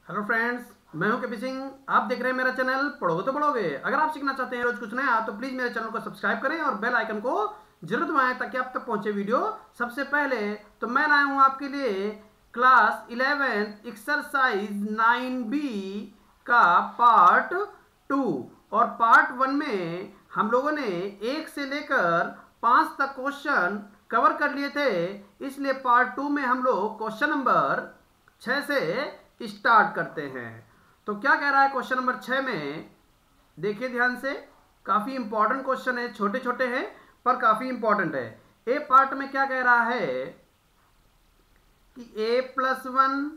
Hello friends, मैं हूं KP Singh. आप देख रहे हैं मेरा चैनल पढ़ोगे तो पढ़ोगे। अगर आप सीखना चाहते हैं रोज कुछ नया तो प्लीज मेरे चैनल को सब्सक्राइब करें और बेल आइकन को जरूर दबाएं ताकि आप तक पहुंचे वीडियो सबसे पहले। तो मैं लाया हूं आपके लिए क्लास 11 एक्सरसाइज 9B का पार्ट 2। और पार्ट 1 में हम लोगों ने 1 से लेकर 5 तक क्वेश्चन कवर कर लिए थे, इसलिए पार्ट 2 में हम लोग क्वेश्चन नंबर 6 से स्टार्ट करते हैं। तो क्या कह रहा है क्वेश्चन नंबर 6 में, देखिए ध्यान से। काफी इंपॉर्टेंट क्वेश्चन है, छोटे छोटे हैं पर काफी इंपॉर्टेंट है। ए पार्ट में क्या कह रहा है कि a+1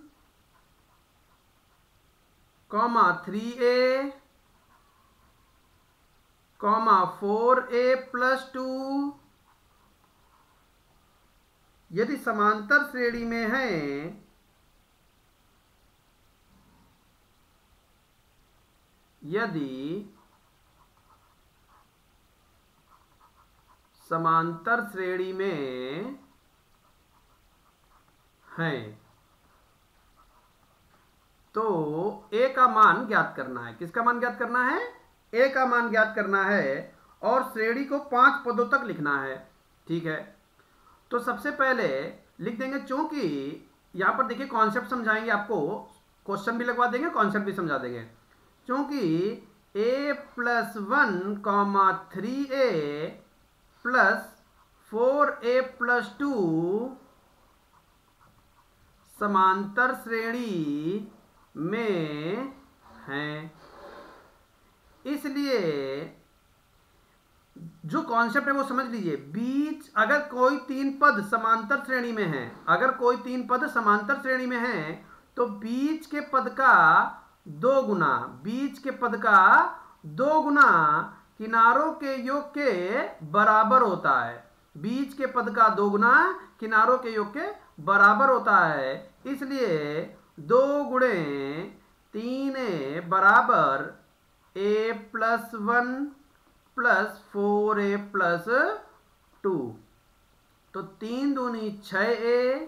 3a 4a+2 यदि समांतर श्रेणी में है, यदि समांतर श्रेणी में हैं तो a का मान ज्ञात करना है। किसका मान ज्ञात करना है? a का मान ज्ञात करना है और श्रेणी को 5 पदों तक लिखना है। ठीक है, तो सबसे पहले लिख देंगे, चूंकि यहां पर देखिए कॉन्सेप्ट समझाएंगे आपको, क्वेश्चन भी लगवा देंगे, कॉन्सेप्ट भी समझा देंगे। क्योंकि a+1 3a + 4a+2 समांतर श्रेणी में हैं, इसलिए जो कॉन्सेप्ट है वो समझ लीजिए। बीच अगर कोई 3 पद समांतर श्रेणी में है, अगर कोई 3 पद समांतर श्रेणी में है तो बीच के पद का 2 गुना, बीच के पद का 2 गुना किनारों के योग के बराबर होता है। बीच के पद का 2 गुना किनारों के योग के बराबर होता है, इसलिए 2 गुणे 3a बराबर a+1 + 4a+2। तो 3 दूनी 6a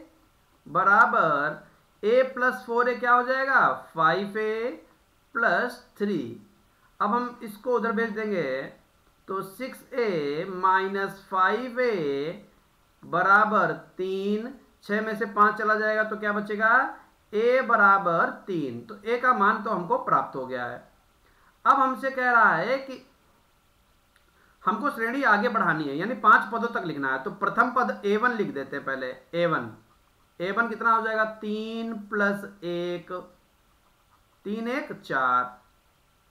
बराबर a+4a क्या हो जाएगा? 5a + 3। अब हम इसको उधर भेज देंगे तो 6a - 5a बराबर 3। 6 में से 5 चला जाएगा तो क्या बचेगा? a बराबर 3। तो a का मान तो हमको प्राप्त हो गया है। अब हमसे कह रहा है कि हमको श्रेणी आगे बढ़ानी है, यानी 5 पदों तक लिखना है। तो प्रथम पद a1 लिख देते हैं पहले। a1 कितना हो जाएगा? 3 + 1, 3 1 4।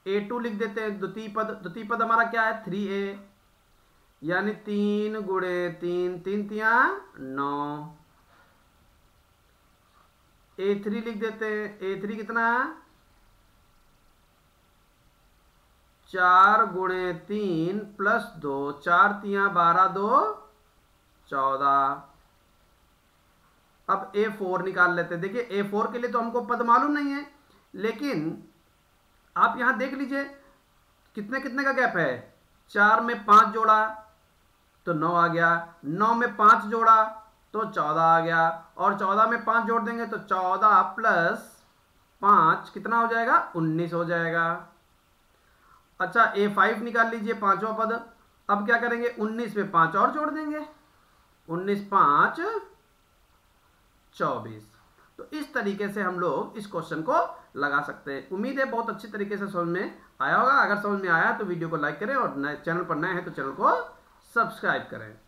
a2 लिख देते हैं द्वितीय पद हमारा क्या है? 3a, यानी 3 गुणे 3, 3 तिया 9। a3 लिख देते हैं। a3 कितना? 4 गुणे 3 + 2, 4 तिया 12, 2 14। अब a4 निकाल लेते हैं। देखिए a4 के लिए तो हमको पद मालूम नहीं है, लेकिन आप यहां देख लीजिए कितने कितने का गैप है। 4 में 5 जोड़ा तो 9 आ गया, 9 में 5 जोड़ा तो 14 आ गया, और 14 में 5 जोड़ देंगे तो 14 + 5 कितना हो जाएगा? 19 हो जाएगा। अच्छा, a5 निकाल लीजिए, 5वां पद। अब क्या करेंगे? 19 में 5 और जोड़ देंगे, 19 5 24। तो इस तरीके से हम लोग इस क्वेश्चन को लगा सकते हैं। उम्मीद है बहुत अच्छी तरीके से समझ में आया होगा। अगर समझ में आया तो वीडियो को लाइक करें और चैनल पर नए हैं तो चैनल को सब्सक्राइब करें।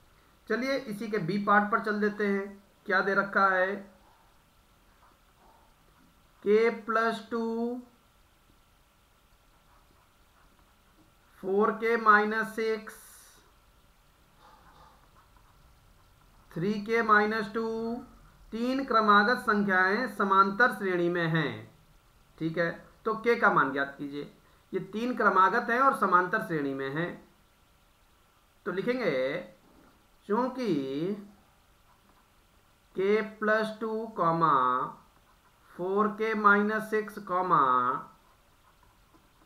चलिए इसी के बी पार्ट पर चल देते हैं। क्या दे रखा है? k+2 4k - 6 3k - 2 तीन क्रमागत संख्याएं समांतर श्रेणी में हैं। ठीक है, तो k का मान ज्ञात कीजिए। ये 3 क्रमागत हैं और समांतर श्रेणी में हैं, तो लिखेंगे चूंकि k+2, 4k - 6,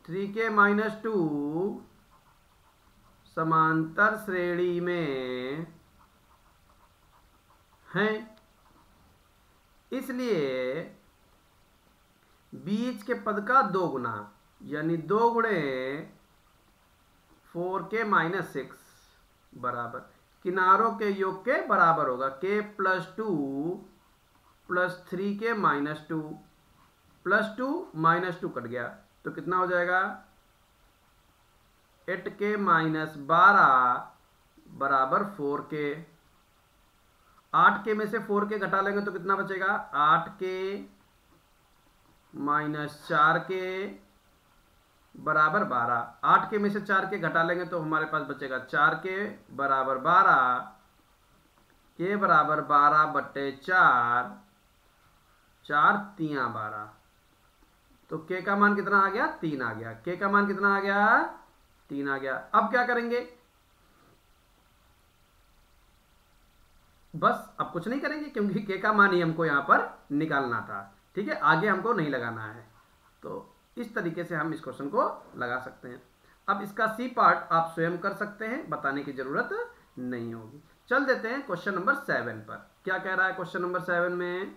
3k - 2 समांतर श्रेणी में हैं, इसलिए बीच के पद का 2 गुना, यानी 2 गुणे 4k माइनस 6 बराबर किनारों के योग के बराबर होगा k plus 2 plus 3k minus 2 plus 2 minus 2 cut गया तो कितना हो जाएगा 8k माइनस 12 बराबर 4k। 8k में से 4k घटा लेंगे तो कितना बचेगा 8k माइनस 4k बराबर 12। 8k में से 4k घटा लेंगे तो हमारे पास बचेगा 4k बराबर 12, k बराबर 12 बट्टे 4, 4 3 12, तो k का मान कितना आ गया 3 आ गया। k का मान कितना आ गया 3 आ गया। अब क्या करेंगे, बस अब कुछ नहीं करेंगे क्योंकि k का मान ही हमको यहां पर निकालना था। ठीक है, आगे हमको नहीं लगाना है। तो इस तरीके से हम इस क्वेश्चन को लगा सकते हैं। अब इसका सी पार्ट आप स्वयं कर सकते हैं, बताने की जरूरत नहीं होगी। चल देते हैं क्वेश्चन नंबर 7 पर। क्या कह रहा है क्वेश्चन नंबर 7 में?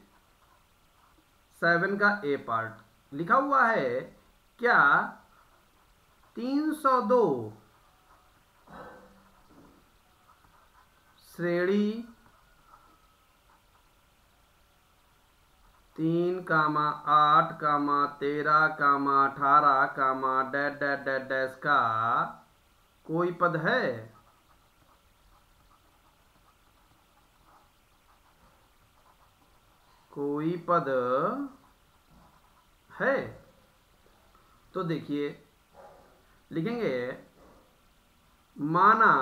7 का ए पार्ट लिखा हुआ है, क्या 302 श्रेणी 3, 8, 13, 18, डैश डैश डैश डैश का कोई पद है? कोई पद है? तो देखिए लिखेंगे, माना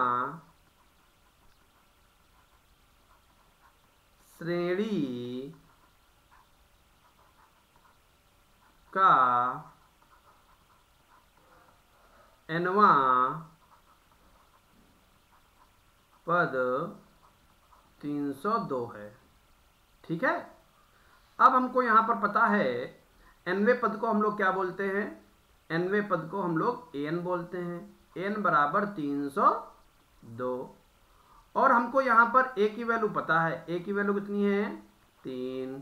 श्रेणी का nवां पद 302 है। ठीक है, अब हमको यहां पर पता है nवें पद को हम लोग क्या बोलते हैं? nवें पद को हम लोग n बोलते हैं। n बराबर 302 और हमको यहां पर a की वैल्यू पता है। a की वैल्यू कितनी है 3,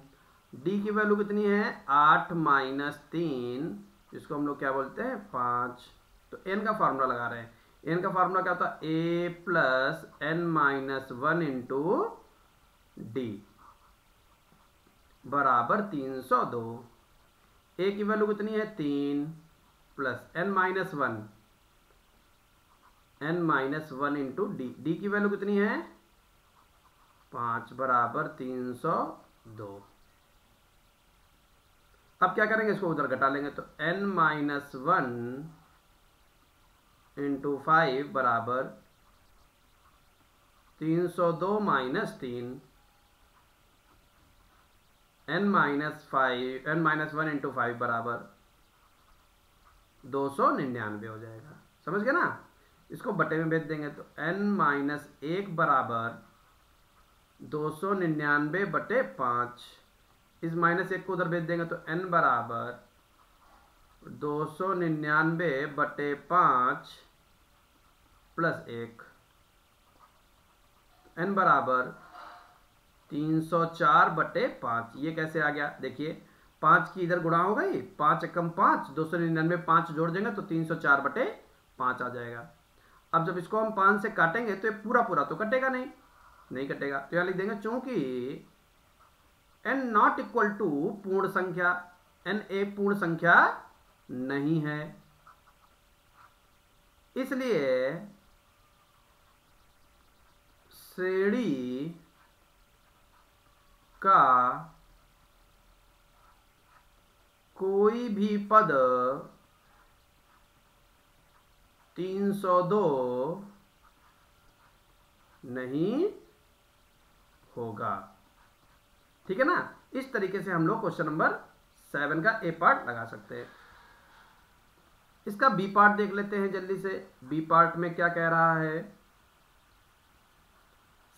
d की वैल्यू कितनी है 8 माइनस 3, जिसको हम लोग क्या बोलते हैं 5। तो n का फार्मूला लगा रहे हैं। n का फार्मूला क्या होता है a plus n minus 1 into D बराबर 302। a की वैल्यू कितनी है 3 plus n minus 1 into D, D की वैल्यू कितनी है 5 बराबर 302। अब क्या करेंगे, इसको उधर घटा लेंगे तो n माइनस 1 इंटू 5 बराबर 302 माइनस 3, n माइनस 1 इंटू 5 बराबर 299 हो जाएगा। समझ गए ना? इसको बटे में भेज देंगे तो n माइनस 1 बराबर 299 बटे 5, इस माइनस 1 को उधर भेज देंगे तो n बराबर 299 बटे 5 प्लस 1, n बराबर 304 बटे 5। ये कैसे आ गया देखिए, 5 की इधर गुणा हो गई, 5 एकम 5, 299 5 जोड़ देंगे तो 304 बटे 5 आ जाएगा। अब जब इसको हम 5 से काटेंगे तो ये पूरा पूरा तो कटेगा नहीं कटेगा, तो यहां लिख देंगे चूंकि n नॉट इक्वल टू पूर्ण संख्या, n एक पूर्ण संख्या नहीं है, इसलिए श्रेणी का कोई भी पद 302 नहीं होगा। ठीक है ना? इस तरीके से हम लोग क्वेश्चन नंबर 7 का ए पार्ट लगा सकते हैं। इसका बी पार्ट देख लेते हैं जल्दी से। बी पार्ट में क्या कह रहा है,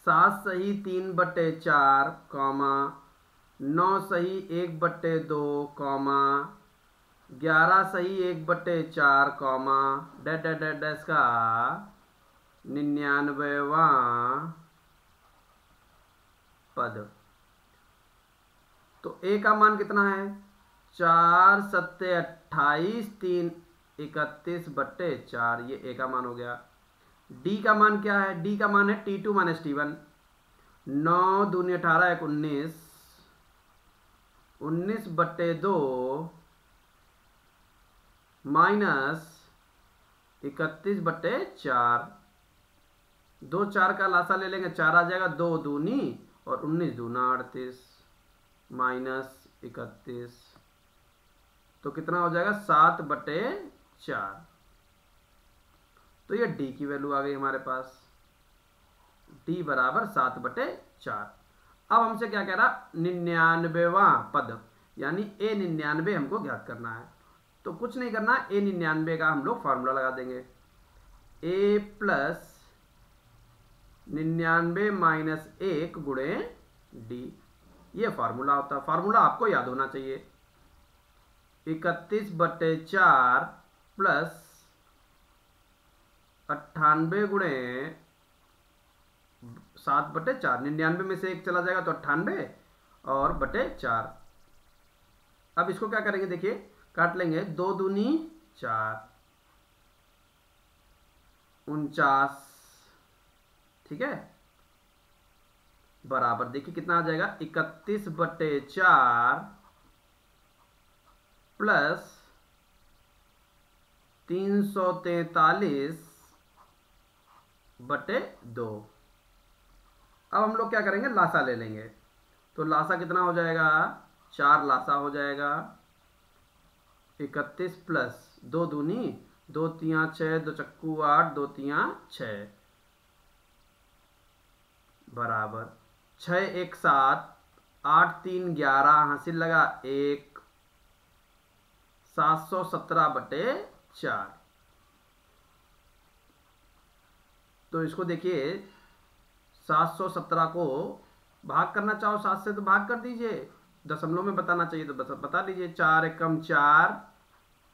7 सही 3 बट्टे 4, 9 सही 1 बट्टे 2, 11 सही 1 बट्टे 4, डैश डैश डैश डैश का 99वां पद। तो ए का मान कितना है 4 सत्ते 28, 3 31/4, ये ए का मान हो गया। डी का मान क्या है? डी का मान है T2 माइनस T1। 9 दूनी 18, 1 19, 19/2 माइनस 31/4। 2 4 का लासा ले लेंगे, 4 आ जाएगा, 2 दूनी और 19 दूना 38 माइनस 31, तो कितना हो जाएगा? 7/4। तो ये डी की वैल्यू आ गई हमारे पास, डी बराबर 7/4। अब हमसे क्या कह रहा? 99वां पद, यानी ए 99 हमको ज्ञात करना है। तो कुछ नहीं करना, ए 99 का हम लोग फार्मूला लगा देंगे। ए प्लस 99 माइनस 1 गुणे डी, ये फार्मूला होता है। फार्मूला आपको याद होना चाहिए। 31/4 प्लस 98 गुणे 7/4। 99 में से 1 चला जाएगा तो 98 और बटे 4। अब इसको क्या करेंगे? देखिए, काट लेंगे, 2 दूनी 4, 49, ठीक है, बराबर देखिए कितना आ जाएगा? 31/4 प्लस 343/2। अब हम लोग क्या करेंगे? लासा ले लेंगे। तो लासा कितना हो जाएगा? 4 लासा हो जाएगा। 31 प्लस 2 दूनी 2 3 6, 2 चक्कू 8, 2 3 6 बराबर 6 1 7, 8 3 11, हासिल लगा 1, 717/4। तो इसको देखिए, 717 को भाग करना चाहो 7 से तो भाग कर दीजिए, दशमलव में बताना चाहिए तो बता दीजिए। 4 एकम 4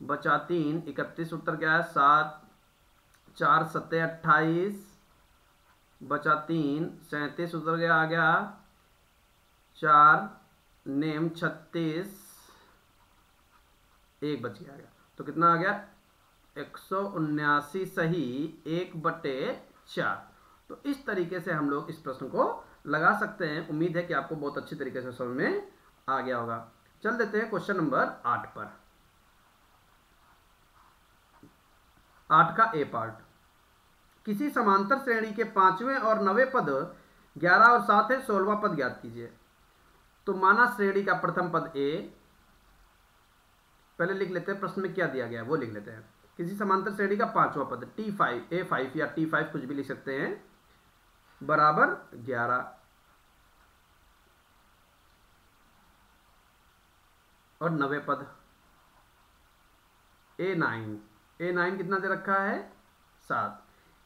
बचा 3, 31 उत्तर क्या है? 7, 4 सत्ते 28 बचा 3, 37 उत्तर गया, आ गया 4 नेम 36, 1 बच गया। तो कितना आ गया? 179 सही 1/4। तो इस तरीके से हम लोग इस प्रश्न को लगा सकते हैं। उम्मीद है कि आपको बहुत अच्छी तरीके से समझ में आ गया होगा। चल देते हैं क्वेश्चन नंबर 8 पर। 8 का ए पार्ट, किसी समांतर श्रेणी के 5वें और 9वें पद 11 और 7 है, 16वां पद ज्ञात कीजिए। तो माना श्रेणी का प्रथम पद ए, पहले लिख लेते हैं प्रश्न में क्या दिया गया है वो लिख लेते हैं। किसी समांतर श्रेणी का 5वां पद T5, A5 या T5 कुछ भी लिख सकते हैं, बराबर 11 और 9वें पद A9, A9 कितना दे रखा है? 7।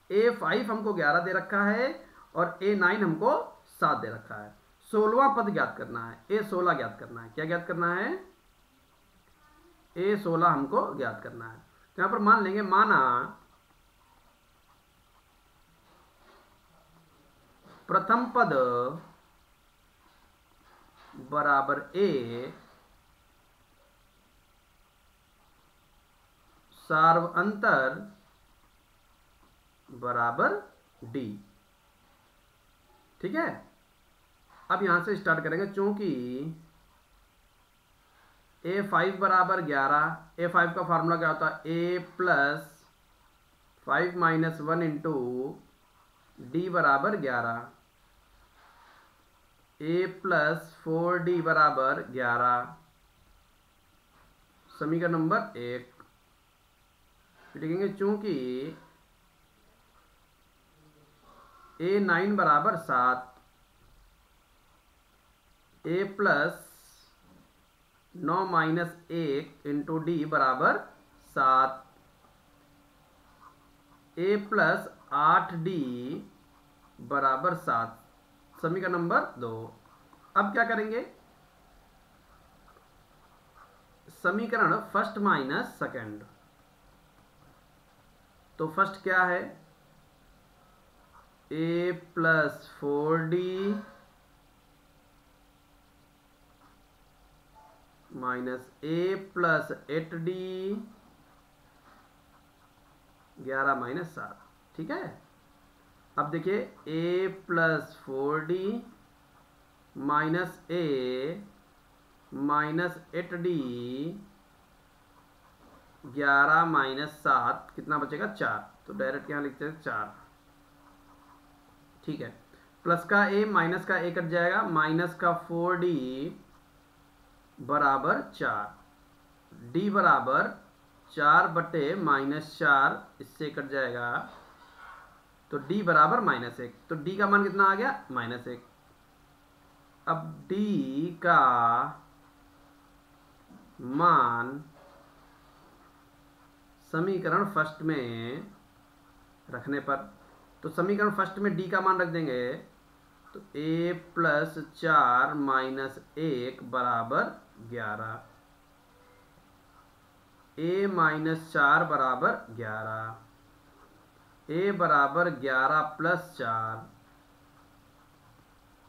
A5 हमको 11 दे रखा है और A9 हमको 7 दे रखा है। 16वां पद ज्ञात करना है, A16 ज्ञात करना है। क्या ज्ञात करना है? A16 हमको ज्ञात करना है। तो यहां पर मान लेंगे, माना प्रथम पद बराबर A, सार्वअंतर बराबर D, ठीक है। अब यहां से स्टार्ट करेंगे, चूंकि A5 बराबर 11, A5 का फार्मूला क्या होता है? A plus 5 minus 1 into D बराबर 11, A प्लस 4D बराबर 11, समीकरण नंबर 1। लिखेंगे चूंकि A9 बराबर 7, A plus 9 minus 1 into D बराबर 7, A प्लस 8D बराबर 7, समीकरण नंबर 2। अब क्या करेंगे? समीकरण फर्स्ट माइनस सेकंड। तो फर्स्ट क्या है? A plus 4D minus A plus 8d 11 minus 7, ठीक है। अब देखिए a plus 4d minus A minus 8d 11 minus 7 कितना बचेगा 4, तो डायरेक्ट यहाँ लिखते हैं 4, ठीक है। प्लस का a माइनस का a कट जाएगा, माइनस का 4d बराबर 4, d बराबर 4 बटे माइनस 4, इससे कट जाएगा, तो d बराबर -1, तो d का मान कितना आ गया -1। अब d का मान समीकरण फर्स्ट में रखने पर, तो समीकरण फर्स्ट में d का मान रख देंगे, तो a प्लस 4 माइनस 1 बराबर 11, a माइनस 4 बराबर 11, a बराबर 11 प्लस 4,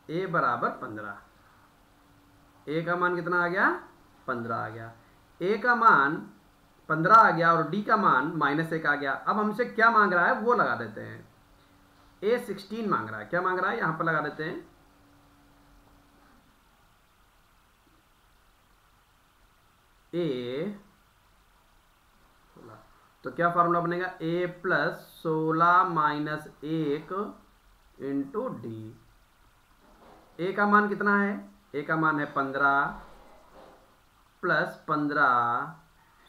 a बराबर 15, a का मान कितना आ गया 15 आ गया, a का मान 15 आ गया और d का मान -1 आ गया। अब हमसे क्या मांग रहा है वो लगा देते हैं, a 16 मांग रहा है, क्या मांग रहा है यहां पर लगा देते हैं, a, तो क्या फार्मूला बनेगा, a plus 16 minus 1 into D. A का मान कितना है, ए का मान है 15 प्लस 15,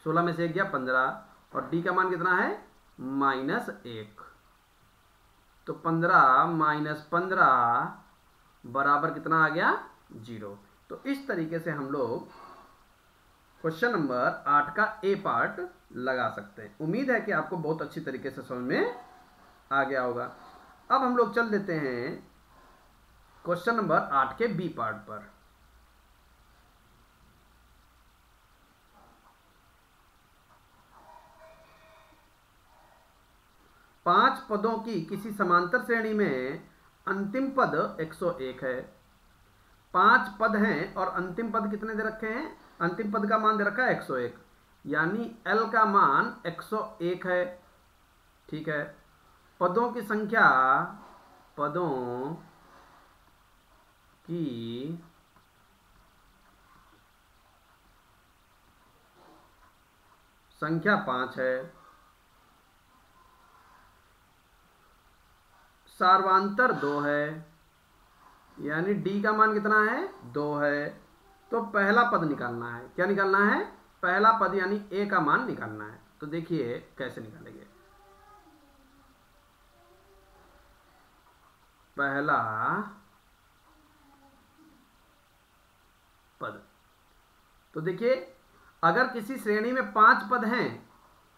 16 में से 1 गया 15, और डी का मान कितना है -1, तो 15 माइनस 15 बराबर कितना आ गया 0। तो इस तरीके से हम लोग क्वेश्चन नंबर 8 का ए पार्ट लगा सकते हैं। उम्मीद है कि आपको बहुत अच्छी तरीके से समझ में आ गया होगा। अब हम लोग चल देते हैं क्वेश्चन नंबर 8 के बी पार्ट पर। पांच पदों की किसी समांतर श्रेणी में अंतिम पद 101 है। 5 पद हैं और अंतिम पद कितने दे रखे हैं, अंतिम पद का मान दे रखा है 101, यानी L का मान 101 है, ठीक है। पदों की संख्या, पदों की संख्या 5 है। सार्वांतर 2 है, यानी D का मान कितना है 2 है। तो पहला पद निकालना है, क्या निकालना है, पहला पद यानी A का मान निकालना है। तो देखिए कैसे निकालेंगे, पहला पद, तो देखिए अगर किसी श्रेणी में 5 पद हैं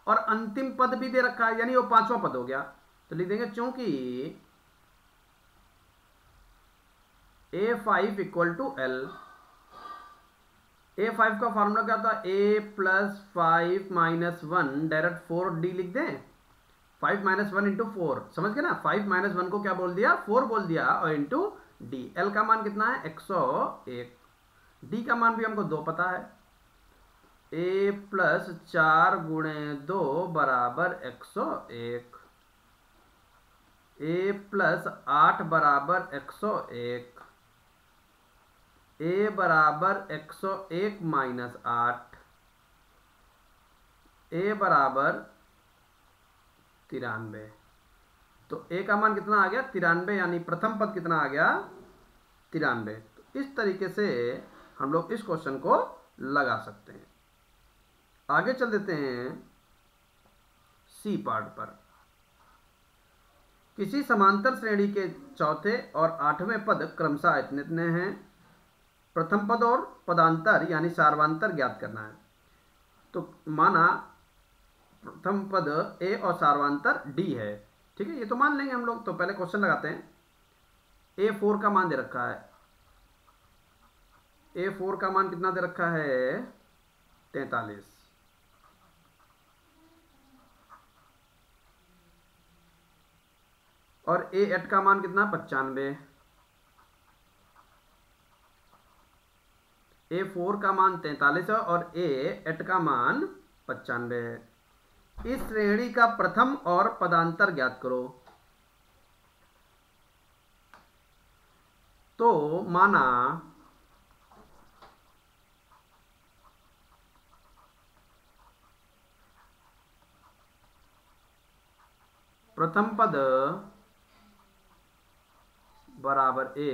और अंतिम पद भी दे रखा है, यानी वो 5वां पद हो गया, तो लिख देंगे चूंकि A5 equal to L। A5 का फॉर्मूला क्या था, A plus 5 minus 1, direct 4D लिख दें, 5 माइनस 1 इंटू 4, समझ गए ना, 5 माइनस 1 को क्या बोल दिया 4 बोल दिया, और इंटू D। L का मान कितना है 101, D का मान भी हमको 2 पता है, A प्लस 4 गुणे 2 बराबर 101, A प्लस 8 बराबर 101, A बराबर 101 माइनस 8, A बराबर 93। तो A का मान कितना आ गया 93, यानी प्रथम पद कितना आ गया 93। तो इस तरीके से हम लोग इस क्वेश्चन को लगा सकते हैं। आगे चल देते हैं सी पार्ट पर। किसी समांतर श्रेणी के चौथे और 8वें पद क्रमशः इतने हैं। प्रथम पद और पदांतर यानी सार्वांतर ज्ञात करना है। तो माना प्रथम पद ए और सार्वांतर डी है, ठीक है, ये तो मान लेंगे हम लोग। तो पहले क्वेश्चन लगाते हैं। A4 का मान दे रखा है, A4 का मान कितना दे रखा है 43, और A8 का मान कितना 95, A4 का मान 43 है और A8 का मान 95 है। इस श्रेणी का प्रथम और पदांतर ज्ञात करो। तो माना प्रथम पद बराबर A,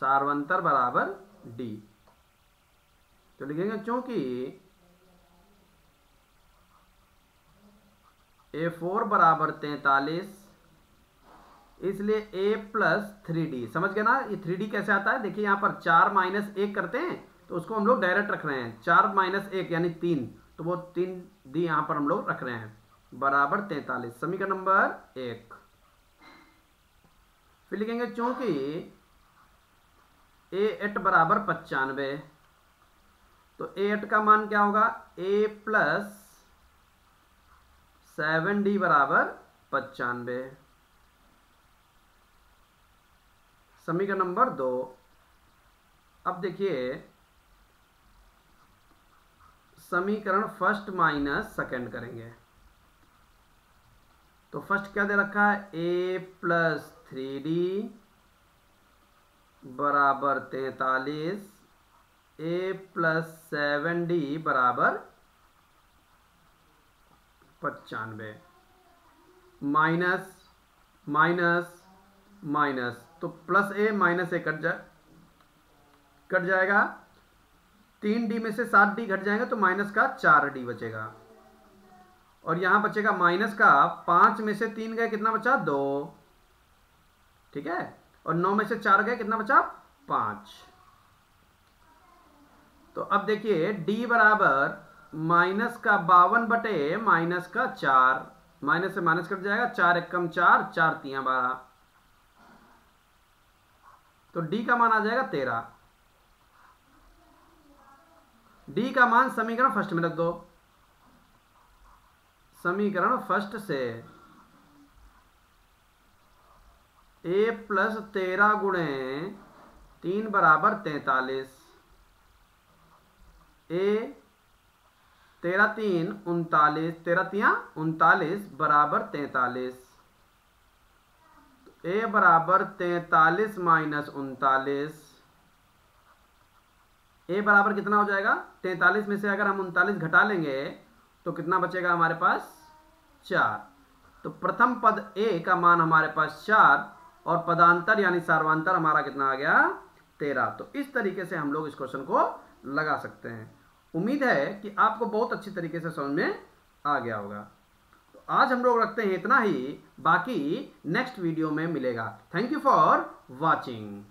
सार्वंतर बराबर D। तो लिखेंगे क्योंकि A4 बराबर 43, इसलिए A प्लस 3D। समझ गए ना ये 3D कैसे आता है? देखिए यहाँ पर 4 माइनस 1 करते हैं तो उसको हम लोग डायरेक्ट रख रहे हैं। 4 माइनस 1 यानी 3, तो वो 3D यहाँ पर हम लोग रख रहे हैं बराबर 43। समीकरण नंबर 1। फिर लिखेंगे क्योंकि A8 बराबर 95, तो A8 का मान क्या होगा? A प्लस 7D बराबर 95। समीकरण नंबर 2। अब देखिए समीकरण फर्स्ट माइनस सेकेंड करेंगे। तो फर्स्ट क्या दे रखा है? A प्लस 3D बराबर 43, A प्लस 7D बराबर 95। माइनस माइनस माइनस, तो plus A minus A cut जाएगा। 3D में से 7D घट जाएगा तो माइनस का 4D बचेगा। और यहां बचेगा माइनस का 5 में से 3 गए, कितना बचा? 2। ठीक है, और 9 में से 4 गए, कितना बचा? 5। तो अब देखिए D बराबर माइनस का 52 बटे माइनस का 4, माइनस से माइनस कट जाएगा। 4 एकम 4, 4 तियां 12, तो D का मान आ जाएगा 13। D का मान समीकरण फर्स्ट में रख दो। समीकरण फर्स्ट से A प्लस 13 गुणे 3 बराबर 43। A 13 3 39, 13 तियां 39 बराबर 43। A बराबर 43 माइनस 39। A बराबर कितना हो जाएगा? 43 में से अगर हम 39 घटा लेंगे तो कितना बचेगा हमारे पास? 4। तो प्रथम पद A का मान हमारे पास 4 और पदांतर यानी सार्वंतर हमारा कितना आ गया? 13। तो इस तरीके से हम लोग इस क्वेश्चन को लगा सकते हैं। उम्मीद है कि आपको बहुत अच्छी तरीके से समझ में आ गया होगा। तो आज हम लोग रखते हैं इतना ही, बाकी नेक्स्ट वीडियो में मिलेगा। Thank you for watching.